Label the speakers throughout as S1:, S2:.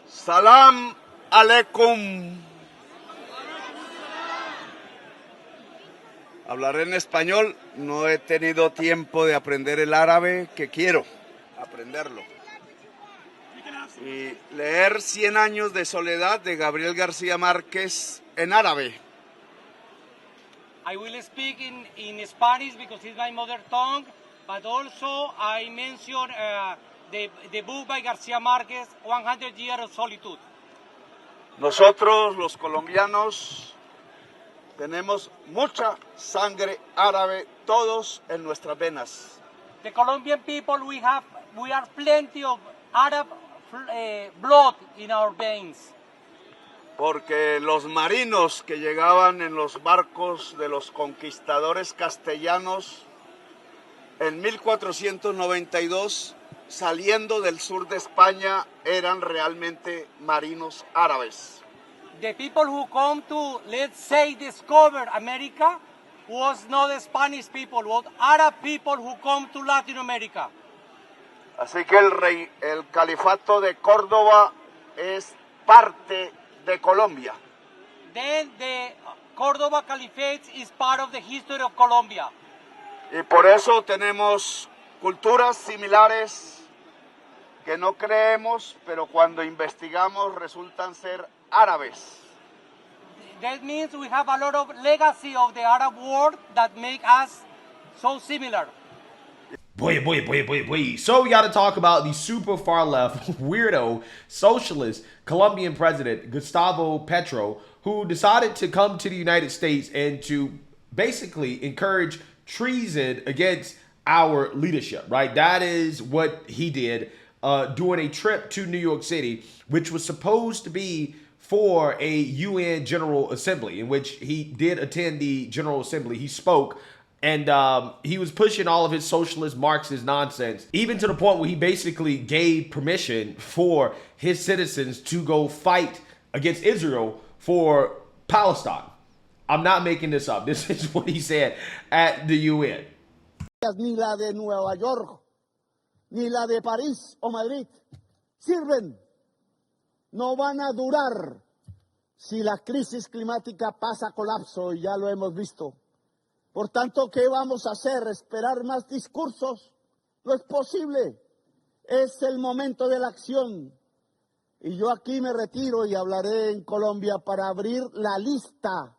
S1: Salam aleikum. Hablaré en español, no he tenido tiempo de aprender el árabe que quiero aprenderlo. Y leer 100 años de soledad de Gabriel García Márquez en árabe.
S2: I will speak in Spanish because it's my mother tongue, but also I mention the book by García Márquez, 100 Years of Solitude.
S1: Nosotros, los colombianos, tenemos mucha sangre árabe, todos en nuestras venas.
S2: The Colombian people, we are plenty of Arab blood in our veins.
S1: Porque los marinos que llegaban en los barcos de los conquistadores castellanos en 1492, saliendo del sur de España, eran realmente marinos árabes.
S2: The people who come to, let's say, discover America was not the Spanish people, was Arab people who come to Latin America.
S1: Así que el califato de Córdoba es parte de Colombia.
S2: Then the Córdoba Caliphate is part of the history of Colombia.
S1: Y por eso tenemos culturas similares que no creemos, pero cuando investigamos resultan ser árabes.
S2: That means we have a lot of legacy of the Arab world that make us so similar.
S3: Boy. So we got to talk about the super far left weirdo socialist Colombian president Gustavo Petro, who decided to come to the United States and to basically encourage treason against our leadership, right? That is what he did during a trip to New York City, which was supposed to be for a UN General Assembly, in which he did attend the General Assembly. He spoke. And he was pushing all of his socialist Marxist nonsense, even to the point where he basically gave permission for his citizens to go fight against Israel for Palestine. I'm not making this up. This is what he said at the UN.
S4: Ni la de Nueva York, ni la de París o Madrid sirven. No van a durar si la crisis climática pasa a colapso, y ya lo hemos visto. Por tanto, ¿qué vamos a hacer? ¿Esperar más discursos? No es posible. Es el momento de la acción. Y yo aquí me retiro y hablaré en Colombia para abrir la lista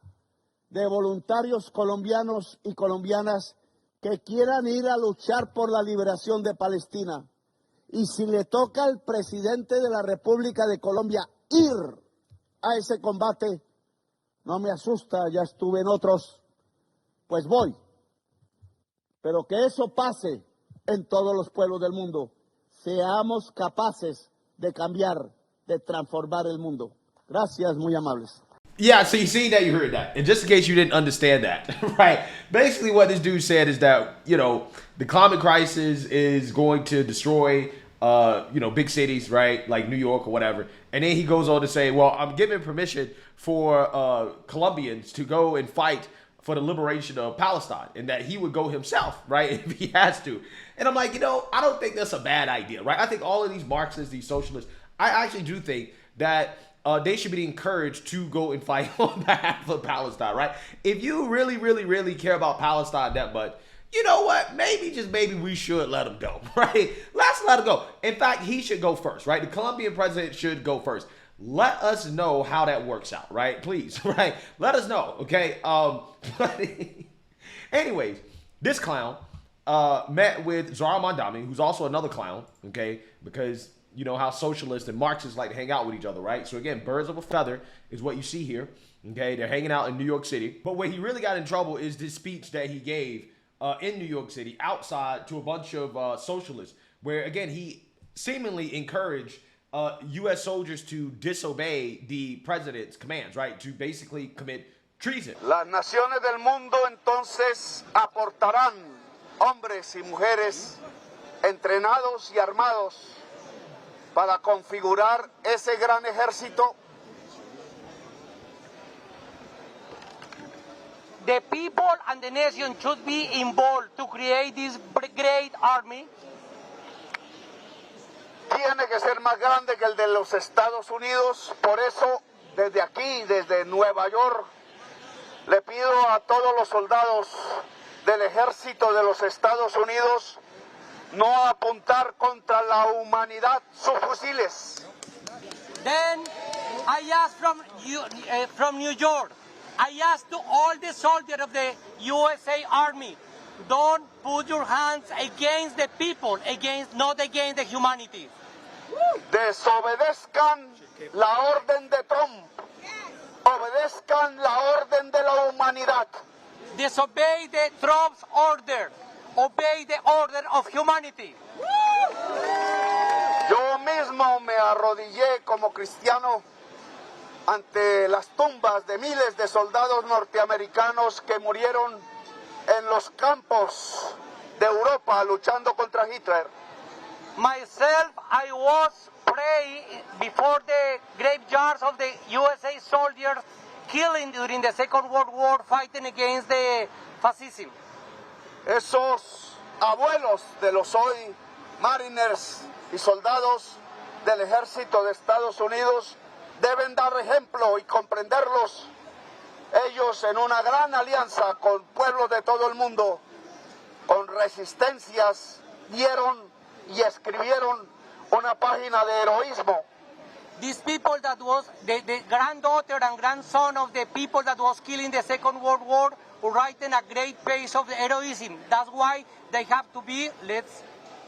S4: de voluntarios colombianos y colombianas que quieran ir a luchar por la liberación de Palestina. Y si le toca al presidente de la República de Colombia ir a ese combate, no me asusta, ya estuve en otros. Pues voy, pero que eso pase en todos los pueblos del mundo. Seamos capaces de cambiar, de transformar el mundo. Gracias, muy amables.
S3: Yeah, so you see that, you heard that. And just in case you didn't understand that, right? Basically what this dude said is that, the climate crisis is going to destroy, big cities, right? Like New York or whatever. And then he goes on to say, well, I'm giving permission for Colombians to go and fight for the liberation of Palestine, and that he would go himself, right, if he has to. And I'm like, I don't think that's a bad idea, right? I think all of these Marxists, these socialists, I actually do think that they should be encouraged to go and fight on behalf of Palestine, right? If you really, really, really care about Palestine that much, you know what? Maybe, just maybe, we should let him go, right? Let's let him go. In fact, he should go first, right? The Colombian president should go first. Let us know how that works out, right? Please, right? Let us know, okay? But anyways, this clown met with Zara Mandami, who's also another clown, okay? Because you know how socialists and Marxists like to hang out with each other, right? So again, birds of a feather is what you see here, okay? They're hanging out in New York City. But where he really got in trouble is this speech that he gave in New York City outside to a bunch of socialists, where again, he seemingly encouraged U.S. soldiers to disobey the president's commands, right? To basically commit treason.
S1: Las naciones del mundo entonces aportarán hombres y mujeres entrenados y armados para configurar ese gran ejército.
S2: The people and the nation should be involved to create this great army.
S1: tiene que ser más grande que el de los Estados Unidos. Por eso, desde aquí, desde Nueva York, le pido a todos los soldados del ejército de los Estados Unidos no apuntar contra la humanidad sus fusiles.
S2: Then I ask from New York, I ask to all the soldiers of the USA Army, don't put your hands against the people, not against the humanity.
S1: Desobedezcan la orden de Trump. Obedezcan la orden de la humanidad.
S2: Disobey the Trump's order. Obey the order of humanity.
S1: Yo mismo me arrodillé como cristiano ante las tumbas de miles de soldados norteamericanos que murieron en los campos de Europa luchando contra Hitler.
S2: Myself, I was praying before the graveyards of the USA soldiers killing during the Second World War fighting against the fascism.
S1: Esos abuelos de los hoy mariners y soldados del ejército de Estados Unidos deben dar ejemplo y comprenderlos. Ellos en una gran alianza con pueblos de todo el mundo, con resistencias, dieron y escribieron una página de heroísmo.
S2: These people that was the granddaughter and grandson of the people that was killing the Second World War writing a great page of the heroism. That's why they have to be, let's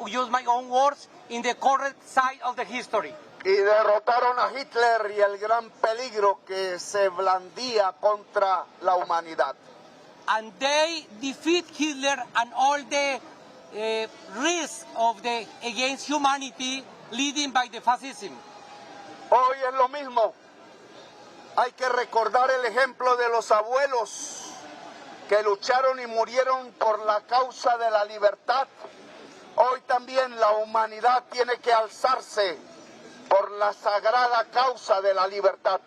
S2: use my own words, in the correct side of the history.
S1: Y derrotaron a Hitler y el gran peligro que se blandía contra la humanidad.
S2: And they defeat Hitler and all the risk of the against humanity leading by the fascism.
S1: Hoy es lo mismo. Hay que recordar el ejemplo de los abuelos que lucharon y murieron por la causa de la libertad. Hoy también la humanidad tiene que alzarse por la sagrada causa de la libertad.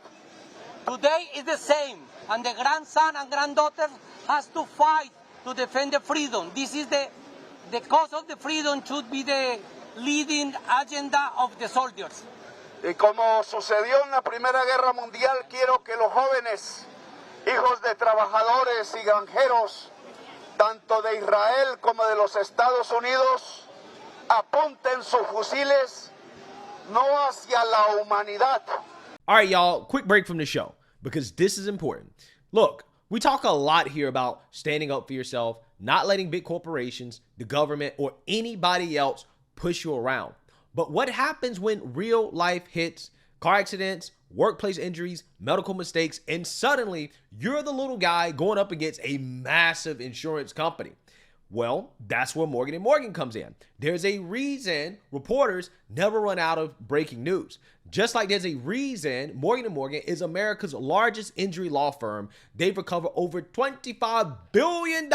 S2: Today is the same, and the grandson and granddaughter has to fight to defend the freedom. This is the cause of the freedom should be the leading agenda of the soldiers.
S1: Y como sucedió en la Primera Guerra Mundial, quiero que los jóvenes, hijos de trabajadores y granjeros, tanto de Israel como de los Estados Unidos, apunten sus fusiles no hacia la humanidad.
S3: All right, y'all, quick break from the show because this is important. Look, we talk a lot here about standing up for yourself, not letting big corporations, the government, or anybody else push you around. But what happens when real life hits, car accidents, workplace injuries, medical mistakes, and suddenly you're the little guy going up against a massive insurance company? Well, that's where Morgan & Morgan comes in. There's a reason reporters never run out of breaking news. Just like there's a reason Morgan & Morgan is America's largest injury law firm. They've recovered over $25 billion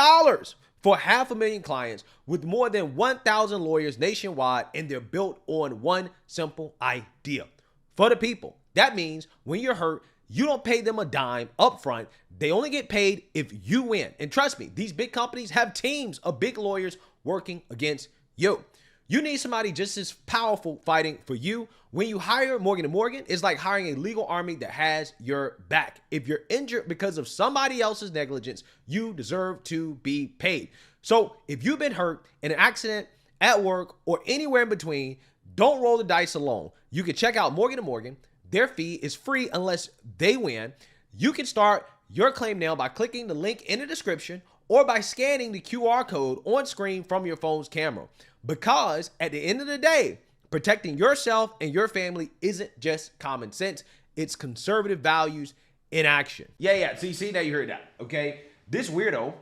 S3: for 500,000 clients with more than 1,000 lawyers nationwide, and they're built on one simple idea. For the people. That means when you're hurt, you don't pay them a dime up front. They only get paid if you win. And trust me, these big companies have teams of big lawyers working against you. You need somebody just as powerful fighting for you. When you hire Morgan & Morgan, it's like hiring a legal army that has your back. If you're injured because of somebody else's negligence, you deserve to be paid. So if you've been hurt in an accident, at work, or anywhere in between, don't roll the dice alone. You can check out Morgan & Morgan. Their fee is free unless they win. You can start your claim now by clicking the link in the description or by scanning the QR code on screen from your phone's camera. Because at the end of the day, protecting yourself and your family isn't just common sense. It's conservative values in action. Yeah. See, now you heard that, okay? This weirdo,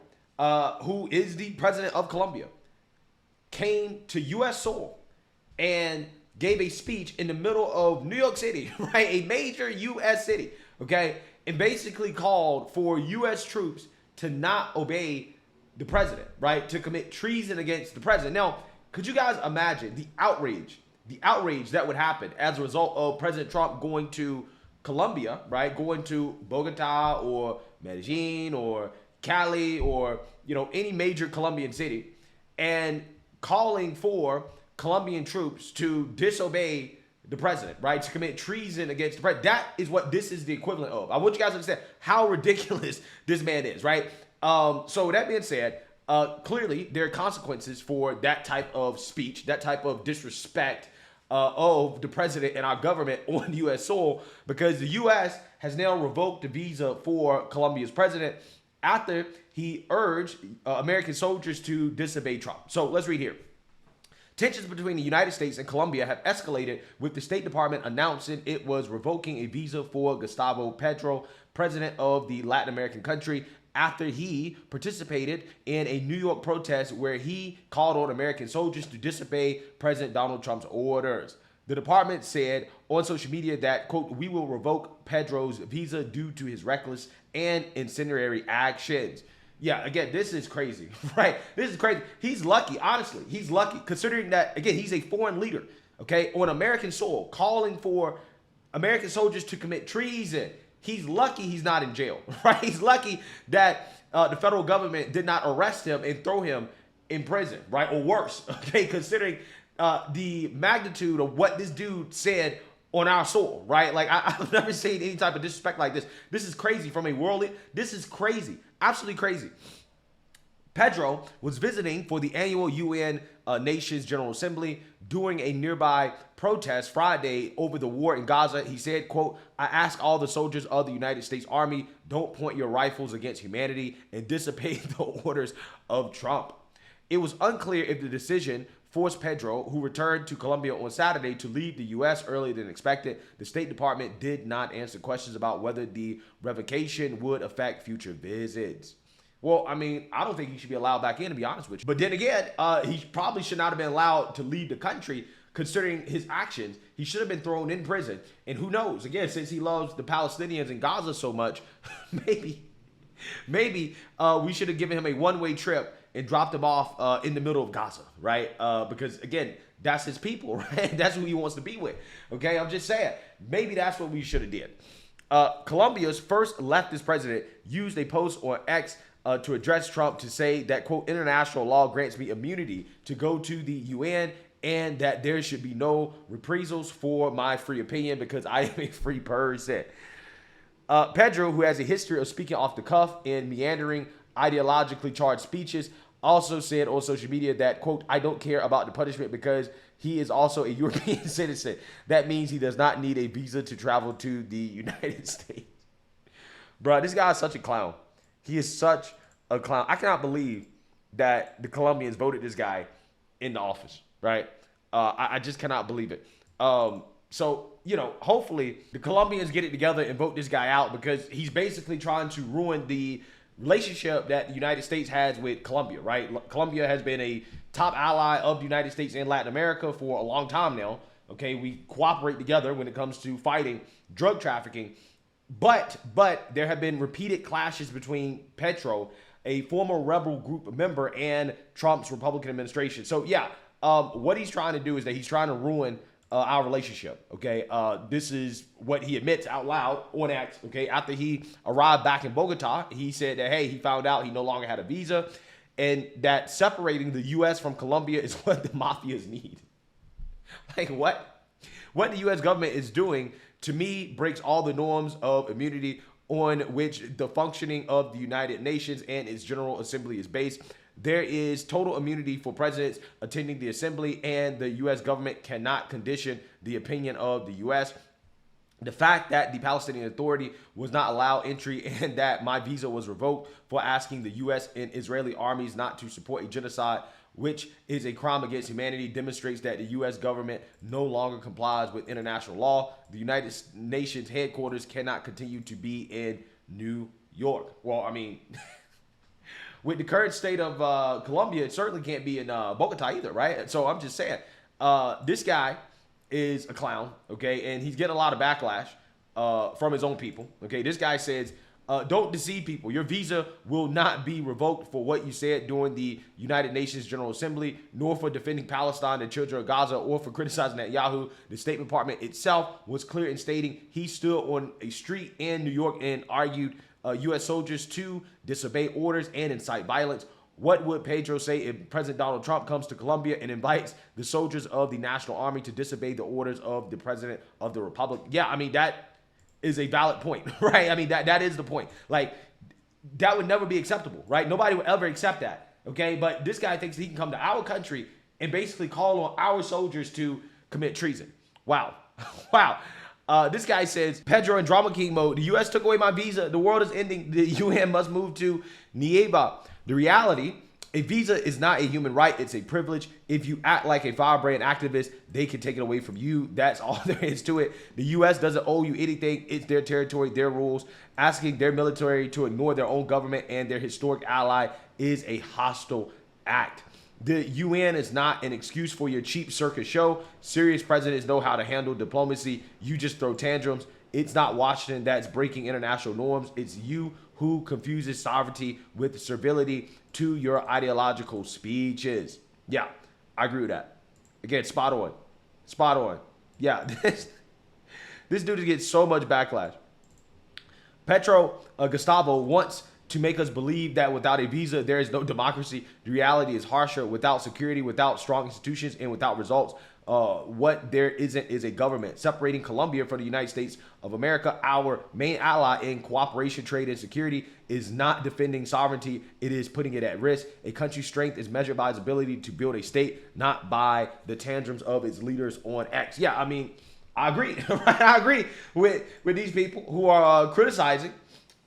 S3: who is the president of Colombia, came to U.S. soil and gave a speech in the middle of New York City, right? A major U.S. city, okay? And basically called for U.S. troops to not obey the president, right? To commit treason against the president. Now, could you guys imagine the outrage that would happen as a result of President Trump going to Colombia, right? Going to Bogota or Medellin or Cali or, any major Colombian city and calling for Colombian troops to disobey the president, right? To commit treason against the president. That is what this is the equivalent of. I want you guys to understand how ridiculous this man is, right? So that being said, clearly there are consequences for that type of speech, that type of disrespect of the president and our government on U.S. soil, because the U.S. has now revoked the visa for Colombia's president after he urged American soldiers to disobey Trump. So let's read here. Tensions between the United States and Colombia have escalated, with the State Department announcing it was revoking a visa for Gustavo Petro, president of the Latin American country, after he participated in a New York protest where he called on American soldiers to disobey President Donald Trump's orders. The department said on social media that, quote, "We will revoke Pedro's visa due to his reckless and incendiary actions." Yeah, again, this is crazy, right? This is crazy. He's lucky, honestly. He's lucky, considering that, again, he's a foreign leader, okay, on American soil, calling for American soldiers to commit treason. He's lucky he's not in jail, right? He's lucky that the federal government did not arrest him and throw him in prison, right? Or worse, okay, considering the magnitude of what this dude said on our soil, right? Like, I've never seen any type of disrespect like this. This is crazy from a worldly. This is crazy, absolutely crazy. Pedro was visiting for the annual UN Nations General Assembly during a nearby protest Friday over the war in Gaza. He said, quote, "I ask all the soldiers of the United States Army, don't point your rifles against humanity and disobey the orders of Trump." It was unclear if the decision forced Pedro, who returned to Colombia on Saturday, to leave the U.S. earlier than expected. The State Department did not answer questions about whether the revocation would affect future visits. Well, I mean, I don't think he should be allowed back in, to be honest with you. But then again, he probably should not have been allowed to leave the country, considering his actions. He should have been thrown in prison. And who knows? Again, since he loves the Palestinians in Gaza so much, maybe we should have given him a one-way trip and dropped him off in the middle of Gaza, right? Because, again, that's his people, right? That's who he wants to be with, okay? I'm just saying, maybe that's what we should have did. Colombia's first leftist president used a post on X to address Trump to say that, quote, "International law grants me immunity to go to the UN and that there should be no reprisals for my free opinion because I am a free person." Pedro, who has a history of speaking off the cuff and meandering, ideologically charged speeches, also said on social media that, quote, "I don't care about the punishment because he is also a European citizen. That means he does not need a visa to travel to the United States." Bro, this guy is such a clown. He is such a clown. I cannot believe that the Colombians voted this guy into office, right? I just cannot believe it. So, you know, hopefully the Colombians get it together and vote this guy out, because he's basically trying to ruin the relationship that the United States has with Colombia, right? Colombia has been a top ally of the United States in Latin America for a long time now. Okay, we cooperate together when it comes to fighting drug trafficking. But there have been repeated clashes between Petro, a former rebel group member, and Trump's Republican administration. So yeah, what he's trying to do is that he's trying to ruin our relationship. Okay, this is what he admits out loud on X. Okay, after he arrived back in Bogota, he said that, hey, he found out he no longer had a visa, and that separating the U.S. from Colombia is what the mafias need. Like, what the U.S. government is doing, to me, breaks all the norms of immunity on which the functioning of the United Nations and its General Assembly is based. There is total immunity for presidents attending the assembly, and the U.S. government cannot condition the opinion of the U.S. The fact that the Palestinian Authority was not allowed entry and that my visa was revoked for asking the U.S. and Israeli armies not to support a genocide, which is a crime against humanity, demonstrates that the U.S. government no longer complies with international law. The United Nations headquarters cannot continue to be in New York. Well, I mean, with the current state of Colombia, it certainly can't be in Bogota either, right? So I'm just saying, this guy is a clown, okay? And he's getting a lot of backlash from his own people, okay? This guy says, don't deceive people. Your visa will not be revoked for what you said during the United Nations General Assembly, nor for defending Palestine and children of Gaza, or for criticizing Netanyahu. The State Department itself was clear in stating he stood on a street in New York and argued U.S. soldiers to disobey orders and incite violence. What would Pedro say if President Donald Trump comes to Colombia and invites the soldiers of the National Army to disobey the orders of the President of the Republic? Yeah, I mean, that is a valid point, right? I mean, that is the point. Like, that would never be acceptable, right? Nobody would ever accept that, okay? But this guy thinks he can come to our country and basically call on our soldiers to commit treason. Wow. Wow. This guy says, Pedro in drama king mode, the U.S. took away my visa. The world is ending. The UN must move to Nieva. The reality, a visa is not a human right. It's a privilege. If you act like a firebrand activist, they can take it away from you. That's all there is to it. The U.S. doesn't owe you anything. It's their territory, their rules. Asking their military to ignore their own government and their historic ally is a hostile act. The UN is not an excuse for your cheap circus show. Serious presidents know how to handle diplomacy. You just throw tantrums. It's not Washington that's breaking international norms. It's you who confuses sovereignty with servility to your ideological speeches. Yeah, I agree with that. Again, spot on. Spot on. Yeah, this dude gets so much backlash. Petro Gustavo wants to make us believe that without a visa, there is no democracy. The reality is harsher. Without security, without strong institutions, and without results, what there isn't is a government. Separating Colombia from the United States of America, our main ally in cooperation, trade, and security, is not defending sovereignty. It is putting it at risk. A country's strength is measured by its ability to build a state, not by the tantrums of its leaders on X. Yeah, I mean, I agree. Right? I agree with these people who are criticizing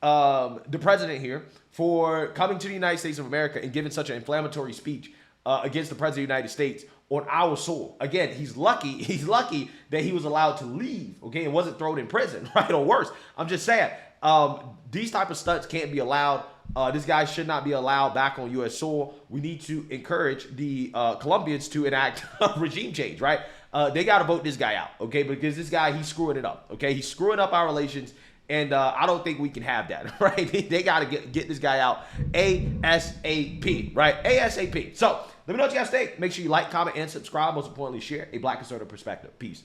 S3: the president here for coming to the United States of America and giving such an inflammatory speech against the president of the United States on our soil. Again, he's lucky that he was allowed to leave, okay, and wasn't thrown in prison, right, or worse. I'm just saying, these type of stunts can't be allowed. This guy should not be allowed back on U.S. soil. We need to encourage the Colombians to enact regime change, right? They got to vote this guy out, okay, because this guy, he's screwing it up, okay? He's screwing up our relations, and I don't think we can have that, right? They got to get this guy out ASAP, right? ASAP. So let me know what you guys think. Make sure you like, comment, and subscribe. Most importantly, share a Black conservative perspective. Peace.